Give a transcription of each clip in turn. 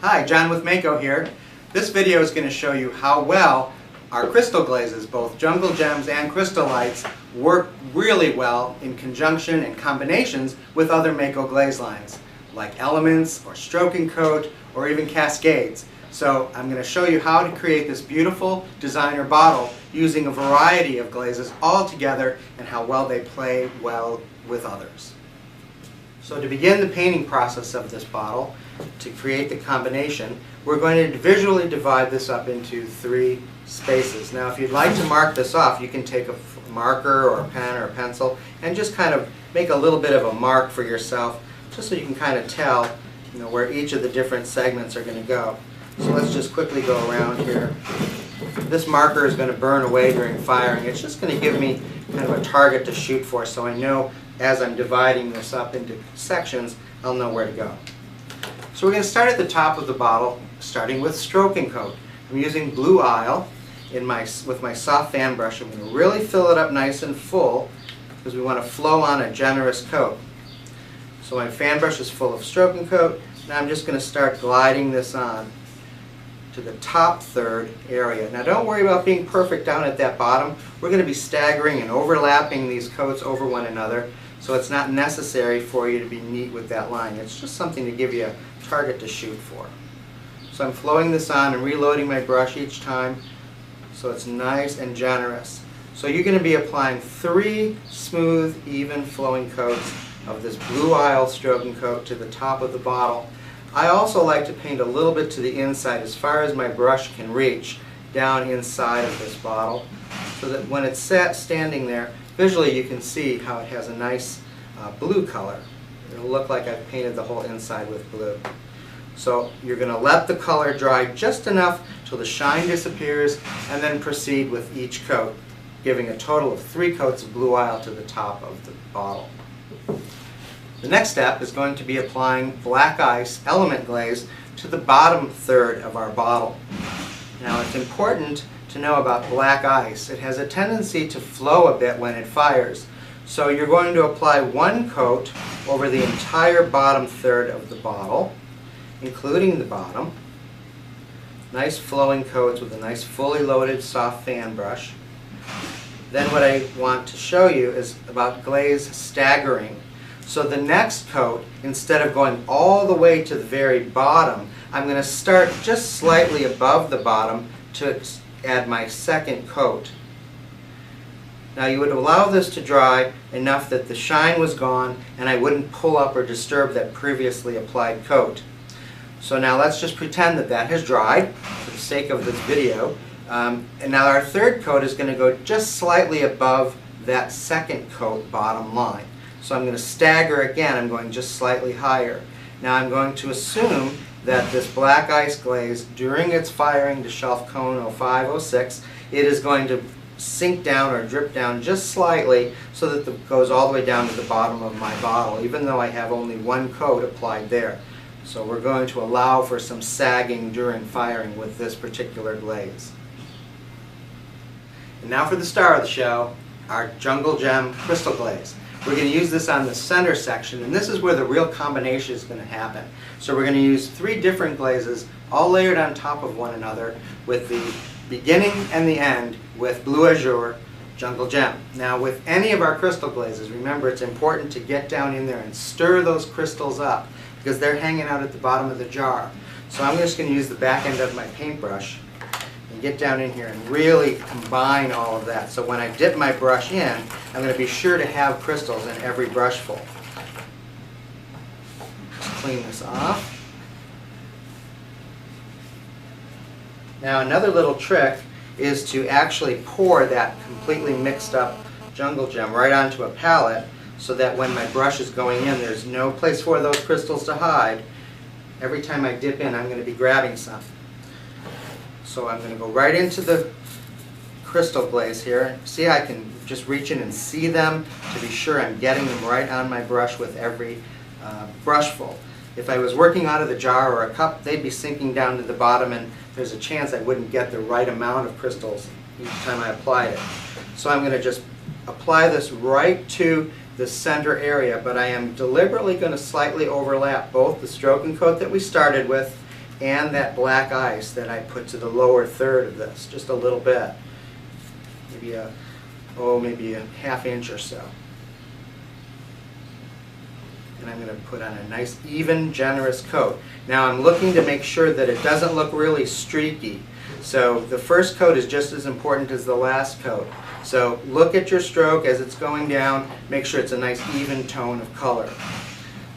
Hi, John with Mayco here. This video is going to show you how well our crystal glazes, both jungle gems and crystal lights, work really well in conjunction and combinations with other Mayco glaze lines, like elements or stroking coat or even cascades. So I'm going to show you how to create this beautiful designer bottle using a variety of glazes all together and how well they play well with others. So to begin the painting process of this bottle, to create the combination, we're going to visually divide this up into three spaces. Now if you'd like to mark this off, you can take a marker or a pen or a pencil and just kind of make a little bit of a mark for yourself, just so you can kind of tell, where each of the different segments are going to go. So let's just quickly go around here. This marker is going to burn away during firing. It's just going to give me kind of a target to shoot for, so I know as I'm dividing this up into sections, I'll know where to go. So we're going to start at the top of the bottle, starting with stroking coat. I'm using Blue Isle with my soft fan brush. I'm going to really fill it up nice and full because we want to flow on a generous coat. So my fan brush is full of stroking coat. Now I'm just going to start gliding this on to the top third area. Now don't worry about being perfect down at that bottom. We're going to be staggering and overlapping these coats over one another, so it's not necessary for you to be neat with that line. It's just something to give you a target to shoot for. So I'm flowing this on and reloading my brush each time so it's nice and generous. So you're going to be applying 3 smooth, even flowing coats of this Blue Isle stroking coat to the top of the bottle. I also like to paint a little bit to the inside, as far as my brush can reach, down inside of this bottle, so that when it's standing there, visually you can see how it has a nice blue color. It'll look like I've painted the whole inside with blue. So you're going to let the color dry just enough till the shine disappears, and then proceed with each coat, giving a total of 3 coats of Blue Isle to the top of the bottle. The next step is going to be applying black ice element glaze to the bottom third of our bottle. Now it's important to know about black ice. It has a tendency to flow a bit when it fires. So you're going to apply 1 coat over the entire bottom third of the bottle, including the bottom. Nice flowing coats with a nice fully loaded soft fan brush. Then what I want to show you is about glaze staggering. So the next coat, instead of going all the way to the very bottom, I'm going to start just slightly above the bottom to add my second coat. Now you would allow this to dry enough that the shine was gone and I wouldn't pull up or disturb that previously applied coat. So now let's just pretend that that has dried for the sake of this video. And now our third coat is going to go just slightly above that second coat bottom line. So I'm going to stagger again. I'm going just slightly higher. Now I'm going to assume that this black ice glaze, during its firing to shelf cone 05, 06, it is going to sink down or drip down just slightly so that it goes all the way down to the bottom of my bottle, even though I have only 1 coat applied there. So we're going to allow for some sagging during firing with this particular glaze. And now for the star of the show, our Jungle Gem Crystal Glaze. We're going to use this on the center section, and this is where the real combination is going to happen. So we're going to use 3 different glazes, all layered on top of one another, with the beginning and the end with Blue Azure Jungle Gem. Now with any of our crystal glazes, remember it's important to get down in there and stir those crystals up, because they're hanging out at the bottom of the jar. So I'm just going to use the back end of my paintbrush and get down in here and really combine all of that. So when I dip my brush in, I'm going to be sure to have crystals in every brushful. Just clean this off. Now another little trick is to actually pour that completely mixed up Jungle Gem right onto a palette, so that when my brush is going in, there's no place for those crystals to hide. Every time I dip in, I'm going to be grabbing some. So I'm going to go right into the crystal glaze here. See, I can just reach in and see them to be sure I'm getting them right on my brush with every brushful. If I was working out of the jar or a cup, they'd be sinking down to the bottom, and there's a chance I wouldn't get the right amount of crystals each time I applied it. So I'm going to just apply this right to the center area, but I am deliberately going to slightly overlap both the stroking coat that we started with and that black ice that I put to the lower third of this, just a little bit, maybe a half inch or so. And I'm going to put on a nice, even, generous coat. Now I'm looking to make sure that it doesn't look really streaky. So the first coat is just as important as the last coat. So look at your stroke as it's going down. Make sure it's a nice, even tone of color.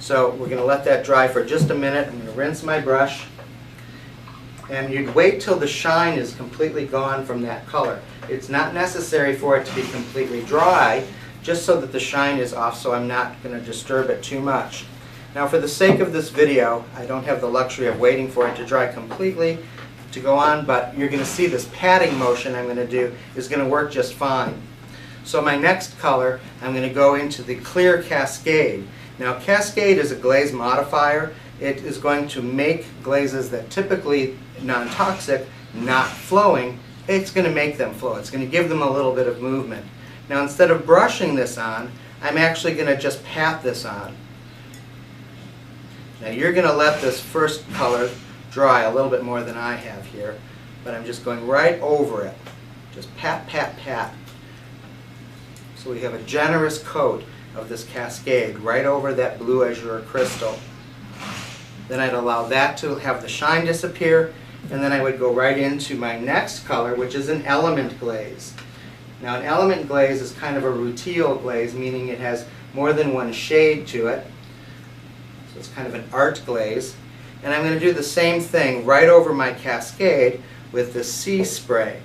So we're going to let that dry for just a minute. I'm going to rinse my brush. And you'd wait till the shine is completely gone from that color. It's not necessary for it to be completely dry, just so that the shine is off, so I'm not going to disturb it too much. Now for the sake of this video, I don't have the luxury of waiting for it to dry completely to go on, but you're going to see this patting motion I'm going to do is going to work just fine. So my next color, I'm going to go into the clear Cascade. Now Cascade is a glaze modifier. It is going to make glazes that typically non-toxic, not flowing, it's going to make them flow. It's going to give them a little bit of movement. Now instead of brushing this on, I'm actually going to just pat this on. Now you're going to let this first color dry a little bit more than I have here, but I'm just going right over it. Just pat, pat, pat. So we have a generous coat of this Cascade right over that blue azure crystal. Then I'd allow that to have the shine disappear, and then I would go right into my next color, which is an element glaze. Now an element glaze is kind of a rutile glaze, meaning it has more than one shade to it. So it's kind of an art glaze. And I'm going to do the same thing right over my Cascade with the sea spray.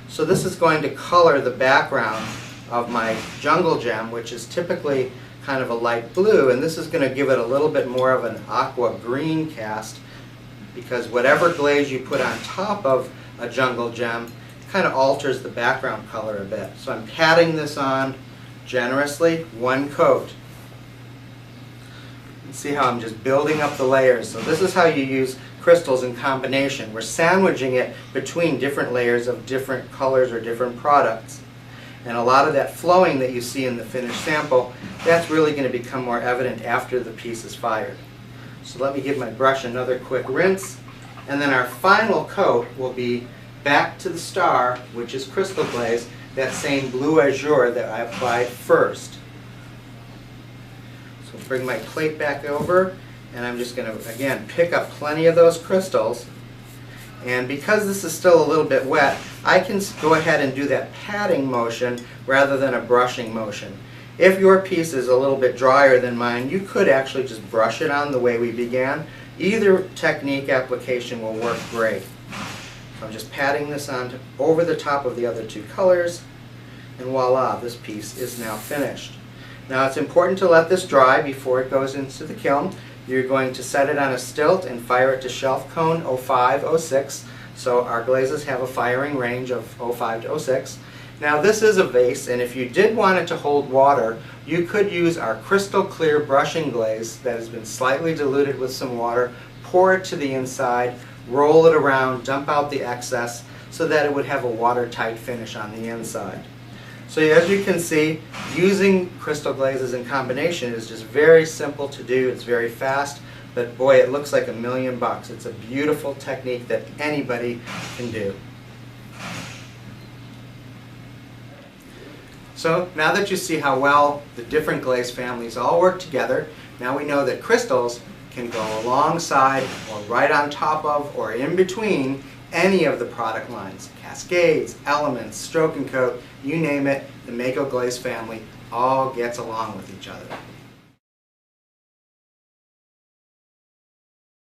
So this is going to color the background of my jungle gem, which is typically kind of a light blue, and this is going to give it a little bit more of an aqua green cast, because whatever glaze you put on top of a jungle gem kind of alters the background color a bit. So I'm patting this on generously, one coat. See how I'm just building up the layers. So this is how you use crystals in combination. We're sandwiching it between different layers of different colors or different products. And a lot of that flowing that you see in the finished sample, that's really going to become more evident after the piece is fired. So let me give my brush another quick rinse. And then our final coat will be back to the star, which is crystal glaze, that same blue azure that I applied first. So bring my plate back over, and I'm just going to, again, pick up plenty of those crystals. And because this is still a little bit wet, I can go ahead and do that patting motion rather than a brushing motion. If your piece is a little bit drier than mine, you could actually just brush it on the way we began. Either technique application will work great. So I'm just patting this on over the top of the other two colors, and voila, this piece is now finished. Now it's important to let this dry before it goes into the kiln. You're going to set it on a stilt and fire it to shelf cone 05, 06. So our glazes have a firing range of 05 to 06. Now this is a vase, and if you did want it to hold water, you could use our crystal clear brushing glaze that has been slightly diluted with some water, pour it to the inside, roll it around, dump out the excess so that it would have a watertight finish on the inside. So as you can see, using crystal glazes in combination is just very simple to do. It's very fast, but boy, it looks like $1,000,000. It's a beautiful technique that anybody can do. So now that you see how well the different glaze families all work together, now we know that crystals can go alongside or right on top of or in between any of the product lines. Cascades, elements, stroke and coat, you name it, the Mayco glaze family all gets along with each other.